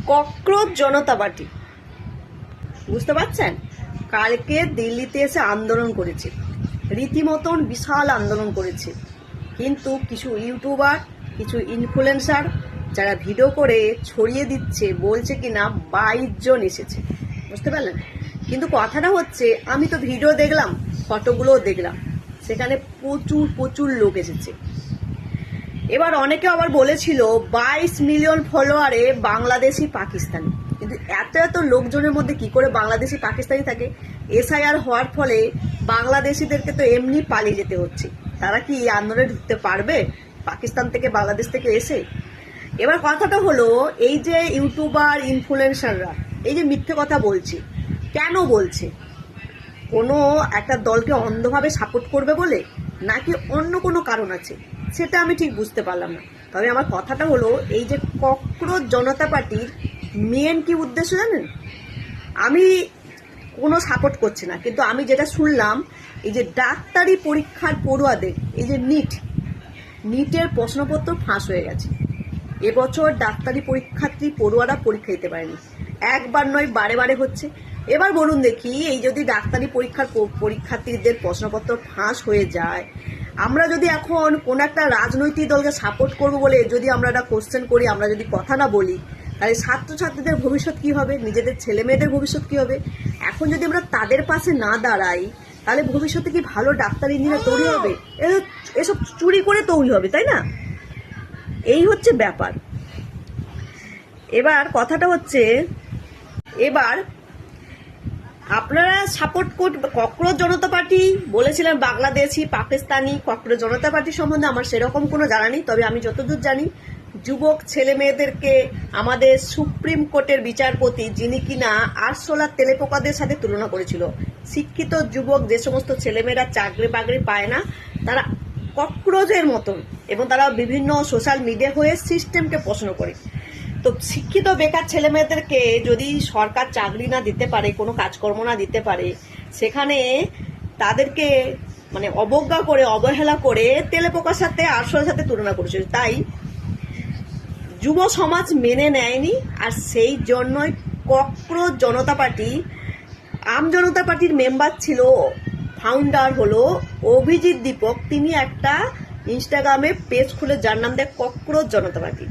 Cockroach জনতা party, বুঝতে পারছেন? কালকে দিল্লিতে এসে আন্দোলন করেছে, রীতিমতন বিশাল আন্দোলন করেছে। কিন্তু কিছু ইউটিউবার, কিছু ইনফ্লুয়েন্সার যারা ভিডিও করে ছড়িয়ে দিচ্ছে, বলছে কিনা 22 জন এসেছে, বুঝতে পারলেন? কিন্তু কথাটা হচ্ছে, আমি তো ভিডিও দেখলাম, ফটোগুলোও দেখলাম, সেখানে প্রচুর প্রচুর লোক এসেছে। এবার অনেকে আবার বলেছিল 22 মিলিয়ন ফলোয়ারে বাংলাদেশি পাকিস্তানি, কিন্তু এত এত লোকজনের মধ্যে কি করে বাংলাদেশি পাকিস্তানি থাকে? এসআইআর হওয়ার ফলে বাংলাদেশিদেরকে তো এমনি পালিয়ে যেতে হচ্ছে, তারা কি এই আন্দোলনে ঢুকতে পারবে পাকিস্তান থেকে, বাংলাদেশ থেকে এসে? এবার কথাটা হলো, এই যে ইউটিউবার ইনফ্লুয়েন্সাররা এই যে মিথ্যে কথা বলছে, কেন বলছে? কোনো একটা দলকে অন্ধভাবে সাপোর্ট করবে বলে, নাকি অন্য কোনো কারণ আছে, সেটা আমি ঠিক বুঝতে পারলাম না। তবে আমার কথাটা হলো, এই যে ককরোচ জনতা পার্টির মেন কি উদ্দেশ্য জানেন? আমি কোনো সাপোর্ট করছি না, কিন্তু আমি যেটা শুনলাম, এই যে ডাক্তারি পরীক্ষার পড়ুয়াদের, এই যে নিটের প্রশ্নপত্র ফাঁস হয়ে গেছে। এবছর ডাক্তারি পরীক্ষার্থী পড়ুয়ারা পরীক্ষা দিতে পারেনি, একবার নয় বারে বারে হচ্ছে। এবার বলুন দেখি, এই যদি ডাক্তারি পরীক্ষার্থীদের প্রশ্নপত্র ফাঁস হয়ে যায়, আমরা যদি এখন কোন একটা রাজনৈতিক দলকে সাপোর্ট করব বলে যদি আমরা একটা কোশ্চেন করি, আমরা যদি কথা না বলি, তাহলে ছাত্রছাত্রীদের ভবিষ্যৎ কি হবে, নিজেদের ছেলে মেয়েদের ভবিষ্যৎ কি হবে? এখন যদি আমরা তাদের পাশে না দাঁড়াই, তাহলে ভবিষ্যতে কি ভালো ডাক্তার ইঞ্জিনিয়ার তৈরি হবে? এসব চুরি করে তৈরি হবে, তাই না? এই হচ্ছে ব্যাপার। এবার কথাটা হচ্ছে, এবার আপনারা সাপোর্ট করবেন ককরোচ জনতা পার্টি, বলেছিলেন বাংলাদেশি পাকিস্তানি। ককরোচ জনতা পার্টি সম্বন্ধে আমার সেরকম কোনো জানা নেই, তবে আমি যতদূর জানি, যুবক ছেলে মেয়েদেরকে আমাদের সুপ্রিম কোর্টের বিচারপতি, যিনি কিনা আরশোলা তেলেপোকাদের সাথে তুলনা করেছিল, শিক্ষিত যুবক যে সমস্ত ছেলেমেয়েরা চাকরি বাকরি পায় না, তারা ককরোচের মতন, এবং তারা বিভিন্ন সোশ্যাল মিডিয়া হয়ে সিস্টেমকে প্রশ্ন করে। তো শিক্ষিত বেকার ছেলে মেয়েদেরকে যদি সরকার চাকরি না দিতে পারে, কোনো কাজকর্ম না দিতে পারে, সেখানে তাদেরকে মানে অবজ্ঞা করে, অবহেলা করে তেলেপোকার সাথে, আরশোলার সাথে তুলনা করেছিল। তাই যুব সমাজ মেনে নেয়নি, আর সেই জন্যই ককরোচ জনতা পার্টি, আম জনতা পার্টির মেম্বার ছিল, ফাউন্ডার হলো অভিজিৎ দীপক, তিনি একটা ইনস্টাগ্রামে পেজ খুলে যার নাম দেয় ককরোচ জনতা পার্টি,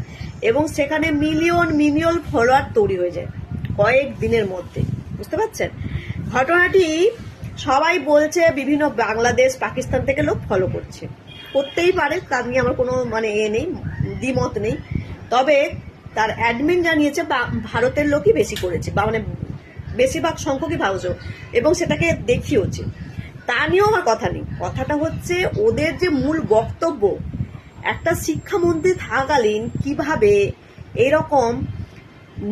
এবং সেখানে মিলিয়ন মিলিয়ন ফলোয়ার তৈরি হয়ে যায় কয়েক দিনের মধ্যে, বুঝতে পারছেন? ঘটনাটি সবাই বলছে, বিভিন্ন বাংলাদেশ পাকিস্তান থেকে লোক ফলো করছে, করতেই পারে, তার নিয়ে আমার কোনো মানে নেই, দ্বিমত নেই। তবে তার অ্যাডমিন জানিয়েছে ভারতের লোকই বেশি করেছে, বা মানে বেশিরভাগ সংখ্যকই ভাবছো, এবং সেটাকে দেখিয়েছে, তা নিয়েও আমার কথা নেই। কথাটা হচ্ছে, ওদের যে মূল বক্তব্য, একটা শিক্ষামন্ত্রী থাকাকালীন কিভাবে এরকম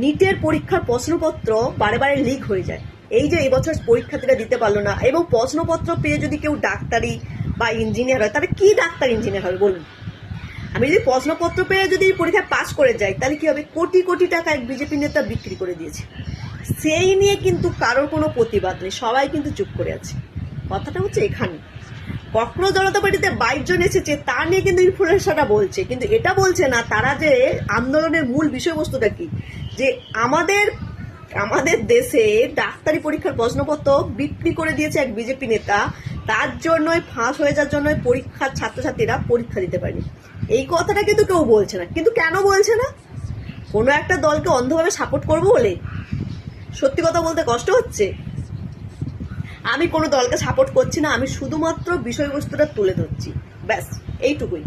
নিটের পরীক্ষার প্রশ্নপত্র বারে বারে লিক হয়ে যায়, এই যে এবছর পরীক্ষার্থীরা দিতে পারলো না, এবং প্রশ্নপত্র পেয়ে যদি কেউ ডাক্তারি বা ইঞ্জিনিয়ার হয়, তাহলে কি ডাক্তার ইঞ্জিনিয়ার হবে বলুন? আমি যদি প্রশ্নপত্র পেয়ে যদি পরীক্ষায় পাস করে যাই, তাহলে কি হবে? কোটি কোটি টাকা এক বিজেপি নেতা বিক্রি করে দিয়েছে, সেই নিয়ে কিন্তু কারোর কোনো প্রতিবাদ নেই, সবাই কিন্তু চুপ করে আছে। কথাটা হচ্ছে এখানে, ককরোচ জনতা পার্টিতে 22 জন এসেছে, তা নিয়ে কিন্তু ইনফ্লুয়েন্সাররা বলছে, কিন্তু এটা বলছে না তারা যে আন্দোলনের মূল বিষয়বস্তুটা কি, যে আমাদের দেশে ডাক্তারি পরীক্ষার প্রশ্নপত্র বিক্রি করে দিয়েছে এক বিজেপি নেতা, তার জন্যই ফাঁস হয়ে যাওয়ার জন্য পরীক্ষার ছাত্রছাত্রীরা পরীক্ষা দিতে পারেনি। এই কথাটা কিন্তু কেউ বলছে না। কিন্তু কেন বলছে না? কোনো একটা দলকে অন্ধভাবে সাপোর্ট করবো বলে? সত্যি কথা বলতে কষ্ট হচ্ছে। আমি কোনো দলকে সাপোর্ট করছি না, আমি শুধুমাত্র বিষয়বস্তুটা তুলে ধরছি, ব্যাস এইটুকুই।